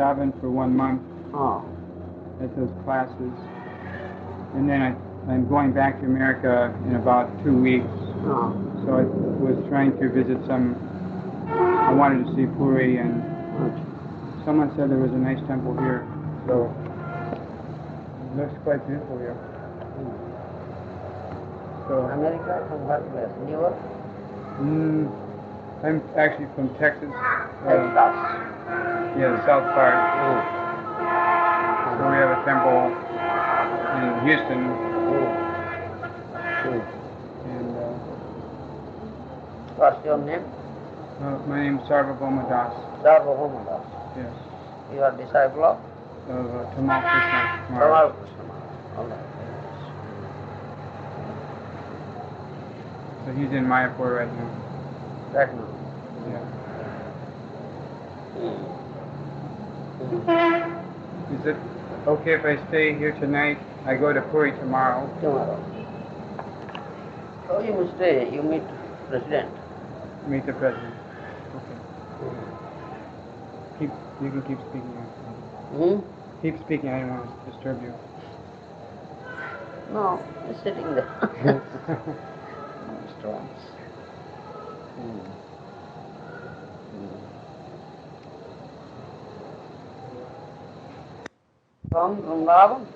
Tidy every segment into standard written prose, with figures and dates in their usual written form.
Vrindavan for 1 month at those classes. And then I'm going back to America in about 2 weeks. So I was trying to visit I wanted to see Puri, and someone said there was a nice temple here. So it looks quite beautiful here. So America from what place? New York? I'm actually from Texas. Texas. Yeah, South part. So we have a temple in Houston. And what's your name? my name is Sarvabhauma Das. Sarvabhauma Das. Yes. You are disciple of? Tamal Krishna. Tamal Krishna. All right. So he's in Mayapur right now. Right now. Yeah. Is it okay if I stay here tonight? I go to Puri tomorrow. Tomorrow. Oh, you must stay. You meet President. Meet the President. Okay. You can keep speaking. Keep speaking. I don't want to disturb you. No, he's sitting there. Strong. From Vrindavan?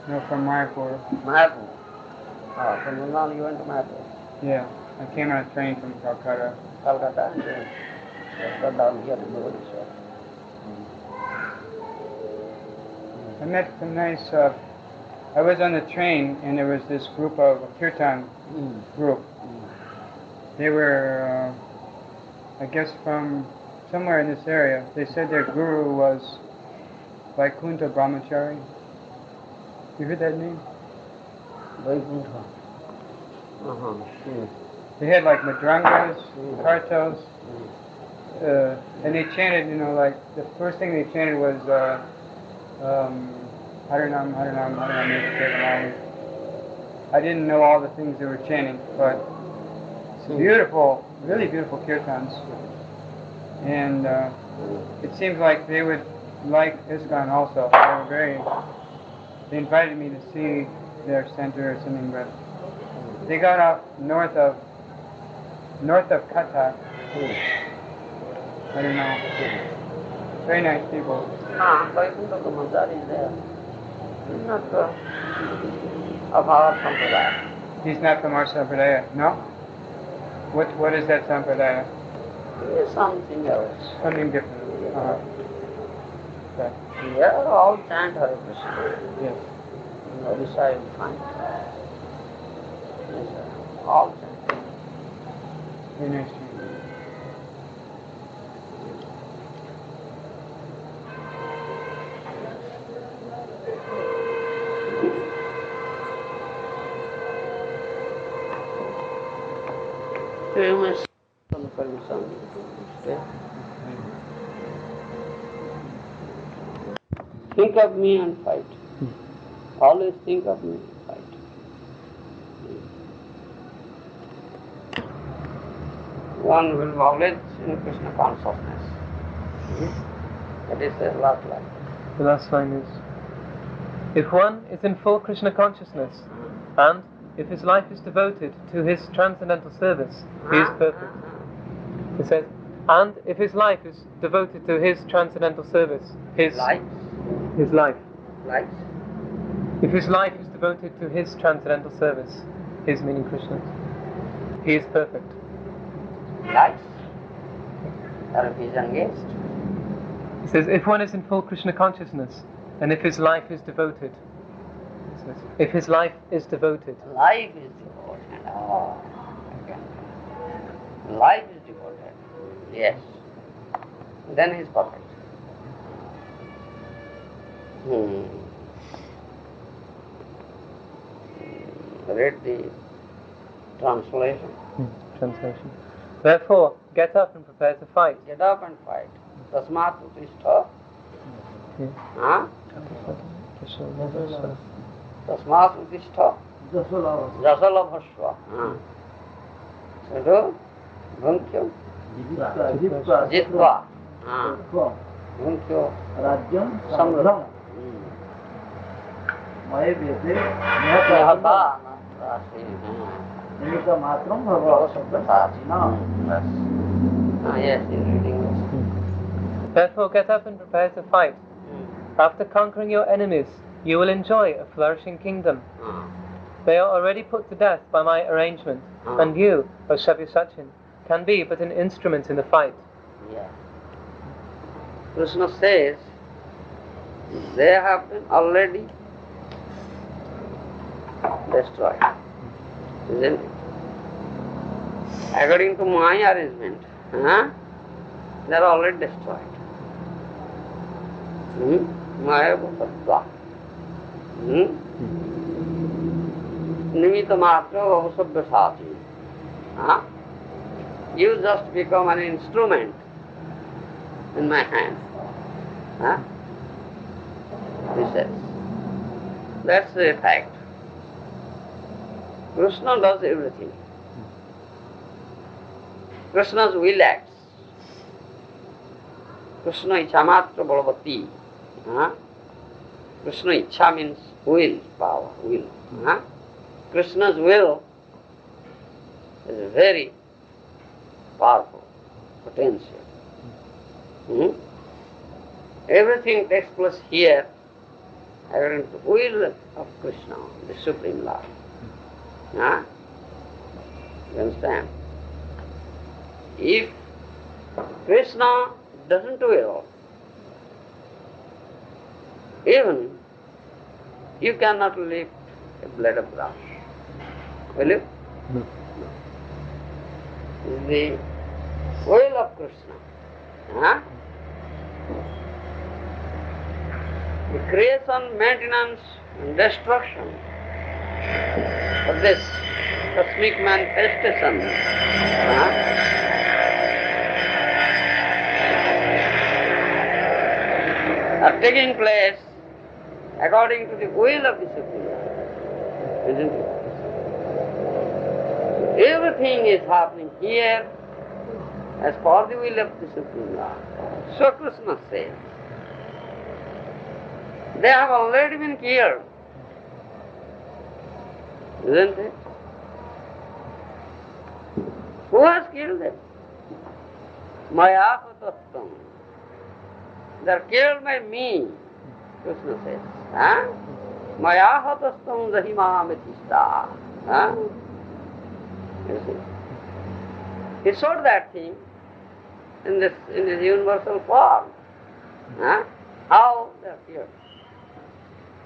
No, from Mayapur. Mayapur. From Vrindavan you went to Mayapur? Yeah, I came on a train from Calcutta. Calcutta, and then got down here to Bhubaneswar. I met some nice. I was on the train, and there was this group of kirtan group. They were, I guess, from somewhere in this area. They said their guru was Vaikuntha Brahmachari. You heard that name? Vaikuntha. They had like madrangas, kartals, and they chanted, like the first thing they chanted was Harinam, Harinam, Harinam. I didn't know all the things they were chanting, but it's beautiful, really beautiful kirtans. And it seems like they would like ISKCON also. They invited me to see their center or something, but they got off north of Kata. I don't know. Very nice people. Vaikuntha Brahmachari is there. He's not of our sampradaya. He's not from our sampradaya, no? What is that sampradaya? He is something else. Something different. Okay. Here all chant Hare Krishna. Yes. In Odisha you find. Yes, all chant. Very nice to meet you. So you must some permission. Think of me and fight. Always think of me and fight. One will always in Krishna consciousness. That is the last line. The last line is, if one is in full Krishna consciousness, and if his life is devoted to his transcendental service, he is perfect. It says, and if his life is devoted to his transcendental service, his life. If his life is devoted to his transcendental service, his meaning Krishna, he is perfect. Life? Or if he is engaged? He says, if one is in full Krishna consciousness, and if his life is devoted, he says, if his life is devoted. Life is devoted. Oh, again. Life is devoted. Yes. Then he is perfect. Read the translation. Translation. Therefore, get up and prepare to fight. Get up and fight. Tasmat utishta. Tasmat utishta. Jasalabhasva. So do bhunkyam jitva. Bhunkyo Rajyam Samruddham. Samruddham. Maya Vyate Nihata Nihata Rasi. Nimita Matram Bhava Sabdasatina. Yes, in reading this. Therefore get up and prepare to fight. After conquering your enemies, you will enjoy a flourishing kingdom. They are already put to death by my arrangement, and you, O Shavyasachin, can be but an instrument in the fight. Yeah. Krishna says, they have been already destroyed. Isn't it? According to my arrangement, they are already destroyed. Maya Bhubaneswar. Nimita Matra Sabdasachi. You just become an instrument in my hand. He says. That's the fact. Krishna does everything. Krishna's will acts. Krishna Icha Matra Balavati. Krishna Icha means will, power, will. Krishna's will is very powerful, potential. Everything takes place here according to the will of Krishna, the Supreme Lord. You understand? If Krishna doesn't will, even you cannot lift a blade of grass. Will you? No. It's the will of Krishna. The creation, maintenance, and destruction of this cosmic manifestation are taking place according to the will of the Supreme Lord. Isn't it? Everything is happening here as per the will of the Supreme Lord. So Krishna says, they have already been killed. Isn't it? Who has killed them? Maya Hatastam. They are killed by me, Krishna says. Maya Hatastam Jahima Metista. You see? He showed that thing in this universal form. How they are killed.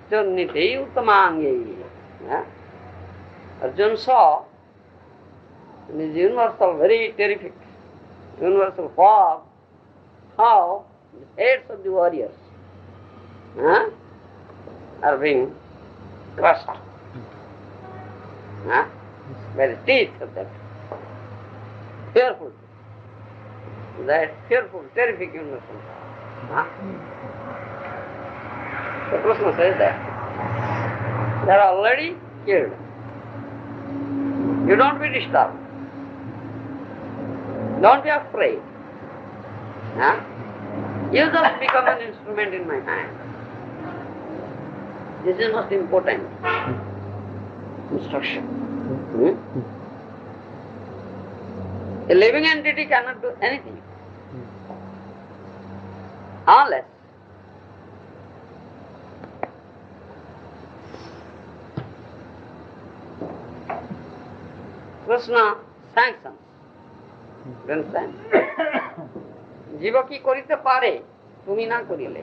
Channite Uttamange. Arjuna saw in his universal, very terrific universal form, how the heads of the warriors are being crushed by the teeth of that fearful, terrific universal form. So Krishna says that they are already killed. You don't be disturbed. Don't be afraid. You just become an instrument in my hand. This is most important instruction. A living entity cannot do anything unless Krishna sanctions. You understand? জীব কি করিতে পারে তুমি না করিলে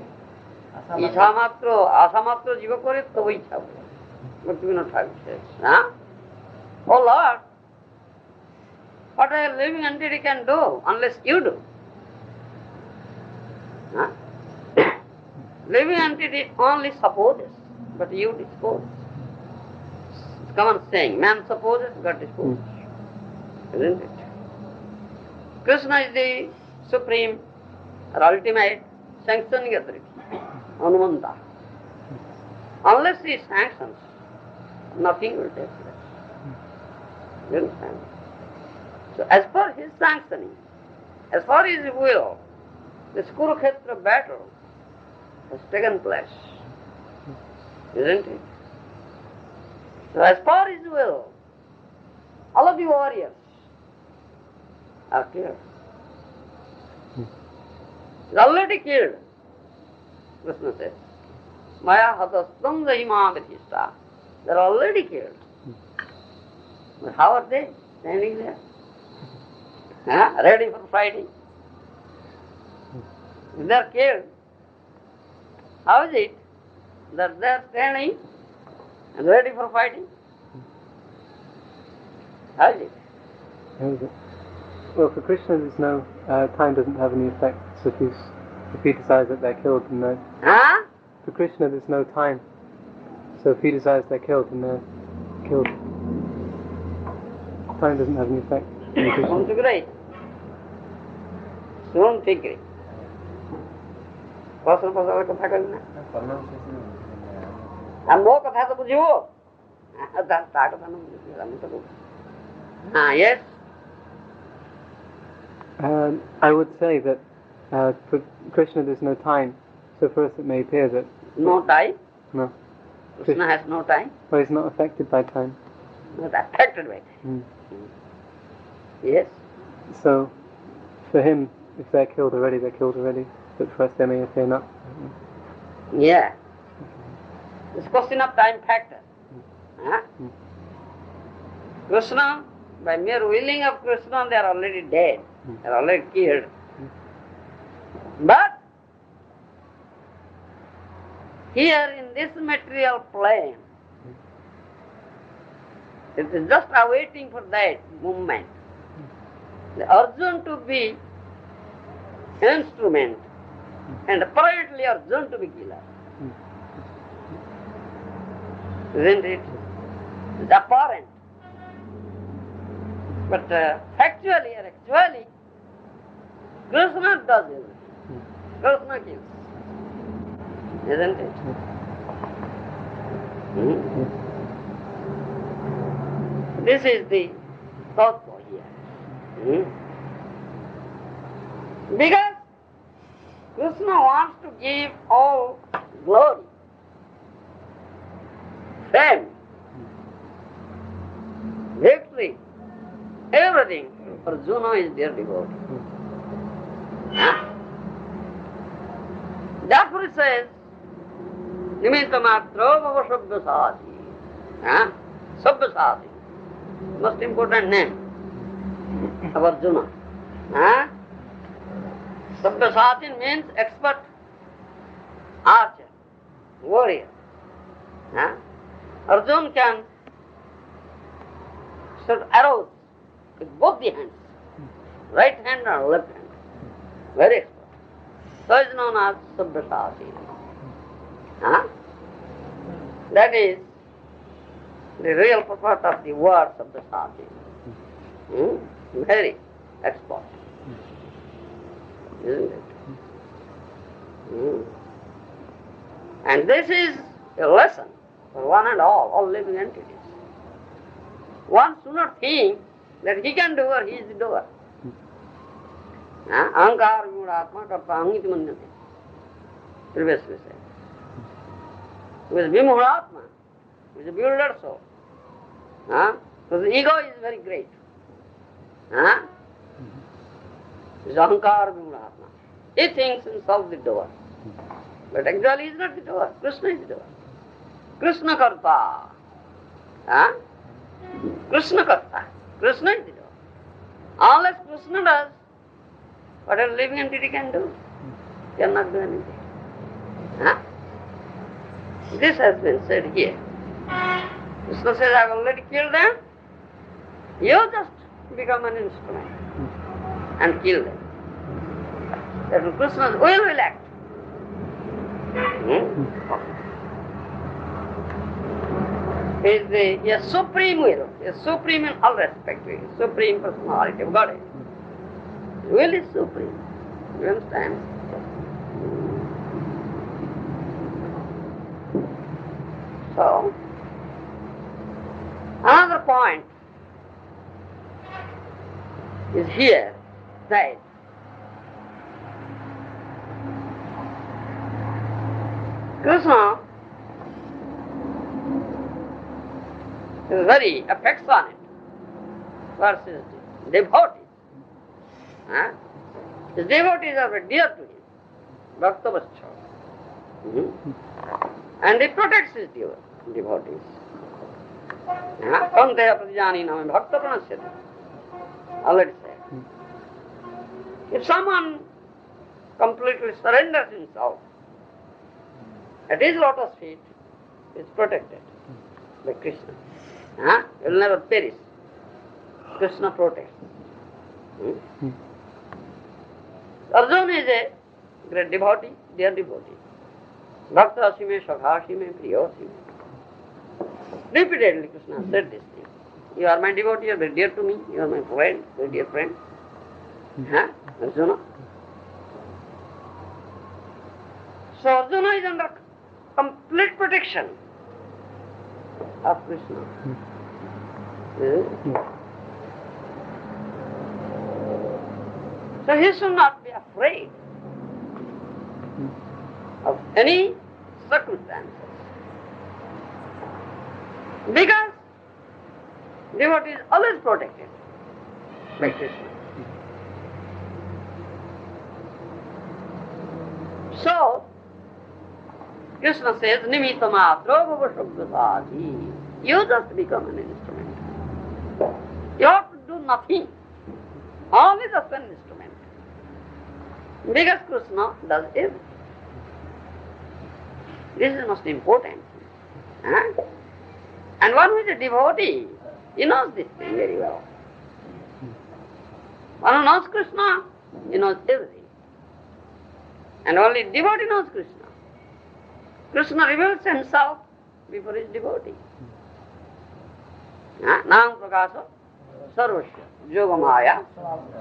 ইচ্ছা মাত্র আশা মাত্র জীব করে তবু ইচ্ছা বলে বিভিন্ন ঠাকুর Oh Lord, what a living entity can do unless you do? Living entity only supposes, but you dispose. It's common saying, man supposes, God disposes. Isn't it? Krishna is the supreme or ultimate sanctioning authority, Anumanta. Unless he sanctions, nothing will take place. You understand? So as per his sanctioning, as per his will, This Kurukshetra battle has taken place, isn't it? So as per his will, all of the warriors are killed. He's already killed, Krishna says. Maya hatastam jahima gathista. They're already killed. But how are they standing there? Ready for fighting? If they're killed, how is it that they're standing and ready for fighting? How is it? How is it? Well, for Krishna, there's no time doesn't have any effect. So if he decides that they're killed, then they're Huh? for Krishna, there's no time. So if he decides they're killed, then they're killed. Time doesn't have any effect on Krishna. Don't agree. Don't agree. Personal କଥା କହିବି ନା ଆଉ ମୋ କଥା ତ ବୁଝିବ ତା କଥା ନ ବୁଝିବ ଆମେ ତ yes. I would say that for Krishna there's no time. So for us it may appear that No time. no, Krishna has no time. well, he's not affected by time. Not affected by it. Mm. Yes. So for him, if they're killed already, they're killed already. But for us, they may appear not. Yeah. It's question of time factor. Huh? Mm. Krishna, by mere willing of Krishna, they are already dead. They are already killed. But here in this material plane, it is just awaiting for that moment. The Arjun to be instrument and apparently Arjun to be killer. Isn't it? It's apparent. But factually or actually, Krishna does everything. Krishna kills. Isn't it? This is the thought here. Because Krishna wants to give all glory, fame, victory, everything. Arjuna is their devotee. Therefore it says, Nimitta matra bhava sabbasati. Sabbasati. Most important name of Arjuna. Sabbasati means expert archer, warrior. Arjuna can shoot arrows with both the hands, right hand or left hand. Very expert. So is known as Sabbasati. That is the real purport of the word Sabbasati. Very expert. Isn't it? And this is a lesson for one and all living entities. One should not think that he can do or he is the doer. Ahankar vimudatma karta angiti manyate. Previously said. Who is vimudatma, who is a bewildered soul. So the ego is very great. Is ahankar vimudatma. He thinks himself the doer. But actually he is not the doer. Krishna is the doer. Krishna karta. Krishna karta. Krishna is the doer. Unless Krishna does, what a living entity can do? Cannot do anything. This has been said here. Krishna says, I have already killed them. You just become an instrument and kill them. That Krishna's will act. Is a supreme will, a supreme in all respects, supreme personality of Godhead. Will is supreme. You understand? So, another point is here that Krishna is very affectionate towards his devotees. Huh? His devotees are very dear to him. Bhaktavachcha. And he protects his devotees. Kanteya pratijani name bhakta pranasyati. Already said. If someone completely surrenders himself at his lotus feet, he is protected by Krishna. He will never perish. Krishna protects. Arjuna is a great devotee, dear devotee. Bhakta asime, shakha asime, priya asime. Repeatedly Krishna said this thing. You are my devotee, you are very dear to me, you are my friend, very dear friend. Arjuna. So Arjuna is under complete protection of Krishna. So he should not be afraid of any circumstances. Because devotee is always protected by Krishna. So, Krishna says, Nimitta matra bhava shabdasati. You just become an instrument. You have to do nothing. Only just an instrument. Because Krishna does everything. This is most important. And one who is a devotee, he knows this thing very well. One who knows Krishna, he knows everything. And only devotee knows Krishna. Krishna reveals himself before his devotee. Nam prakasa sarvasya yogamaya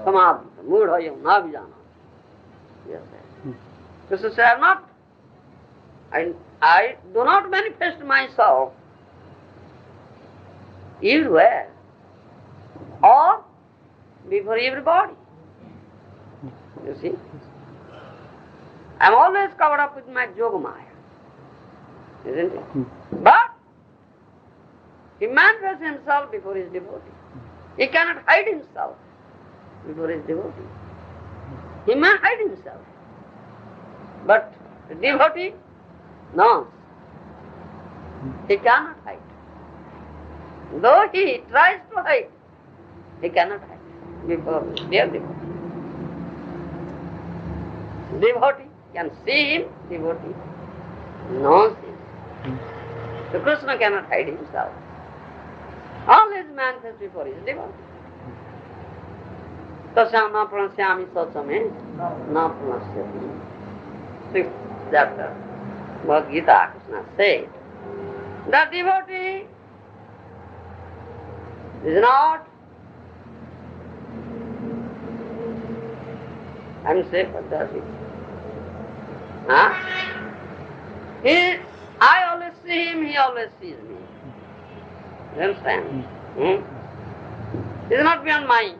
samadhita mudhayam nabhijana. Yes, Krishna said, I do not manifest myself everywhere or before everybody. You see? I am always covered up with my yogamaya. Isn't it? But he manifests himself before his devotee. He cannot hide himself before his devotee. He may hide himself. But the devotee knows. He cannot hide. Though he tries to hide, he cannot hide before their devotee. Devotee can see him, devotee knows him. So Krishna cannot hide himself. Always manifest before his devotee. Tasyam na pranasyami sachame na pranasyami. 6th chapter, Bhagavad Gita, Krishna said, that devotee is not unsafe, but does it? I always see him, he always sees me. You understand? It is not beyond my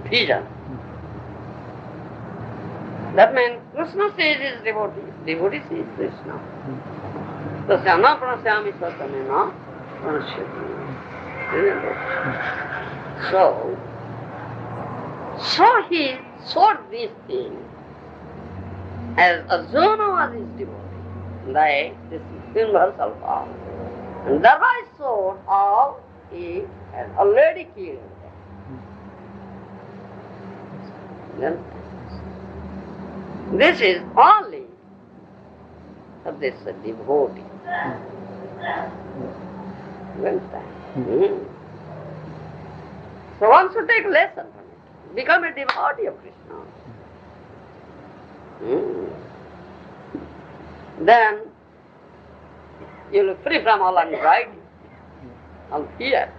vision. That means Krishna sees his devotee, devotee sees Krishna. Tasyana pranasyami satamena pranasyati. Isn't it? So he sought these things as Arjuna was his devotee, like this universal power. And thereby sought all he has already killed. Then, this is only of this devotee. You understand? So one should take lesson from it. Become a devotee of Krishna. Then you will be free from all anxiety, all fear.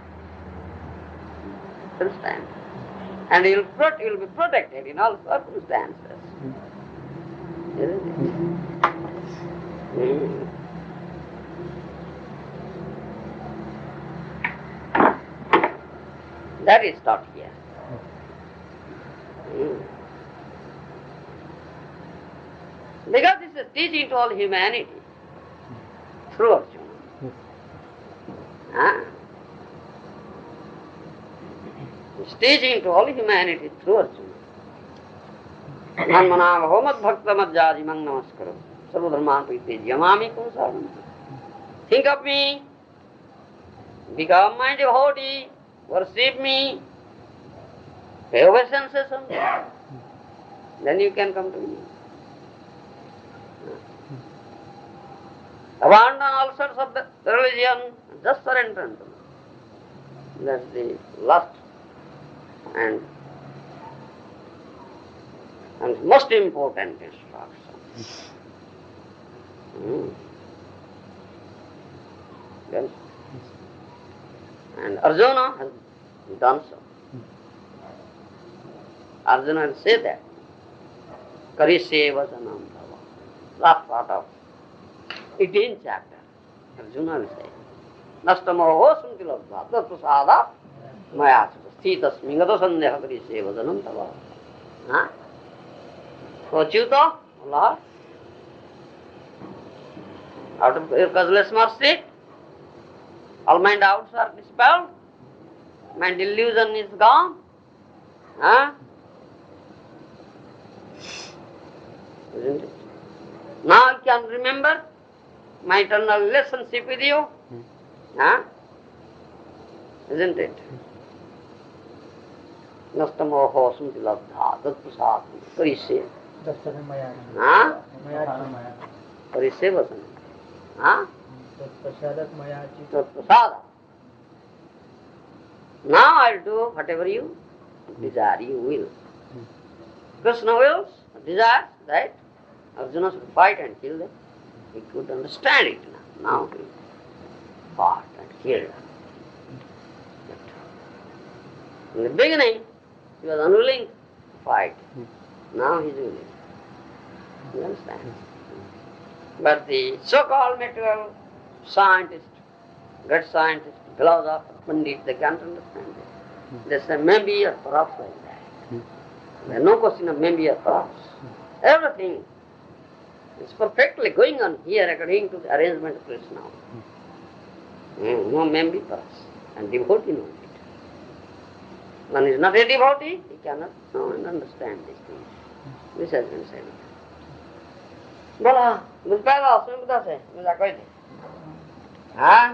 Understand? And you will be protected in all circumstances. Isn't it? That is taught here. Because this is teaching to all humanity through Arjuna. Huh? It's teaching to all humanity through Arjuna. Manmanam homad bhakta madhyadi mang namaskaram sarvadharman priti yamami kumsaram. Think of me, become my devotee, worship me, pay obeisances on me. Then you can come to me. Abandon all sorts of religion, just surrender unto me. That's the last and most important instruction. Yes. And Arjuna has done so. Arjuna has said that. Karishe vasanam bhava. Last part of 18th chapter. Arjuna will say, Nastamo sunti labdha tatusada maya sthitasmi gata sandeha karishe vasanam bhava. Huh? Achyuta, Lord, out of your causeless mercy, all my doubts are dispelled, my delusion is gone. Huh? Isn't it? Now I can remember my eternal relationship with you. Huh? Isn't it? Nastamoho sunti labdha tatprasad karishe. Huh? Karishe vasanam. Huh? Tatprasada. Now I'll do whatever you desire, you will. Krishna wills, desires that Arjuna should fight and kill them. He could understand it now. Now he fought and killed them. But in the beginning, he was unwilling to fight. Now he is willing. You understand? But the so-called material scientist, great scientist, philosopher, pandit, they can't understand it. They say maybe or perhaps like that. There is no question of maybe or perhaps. Everything is perfectly going on here according to the arrangement of Krishna. No maybe perhaps. And devotee knows it. One is not a devotee, he cannot know and understand these things. This has been said. बोला बुझ पाएगा उसमें बता से मुझे कोई नहीं हाँ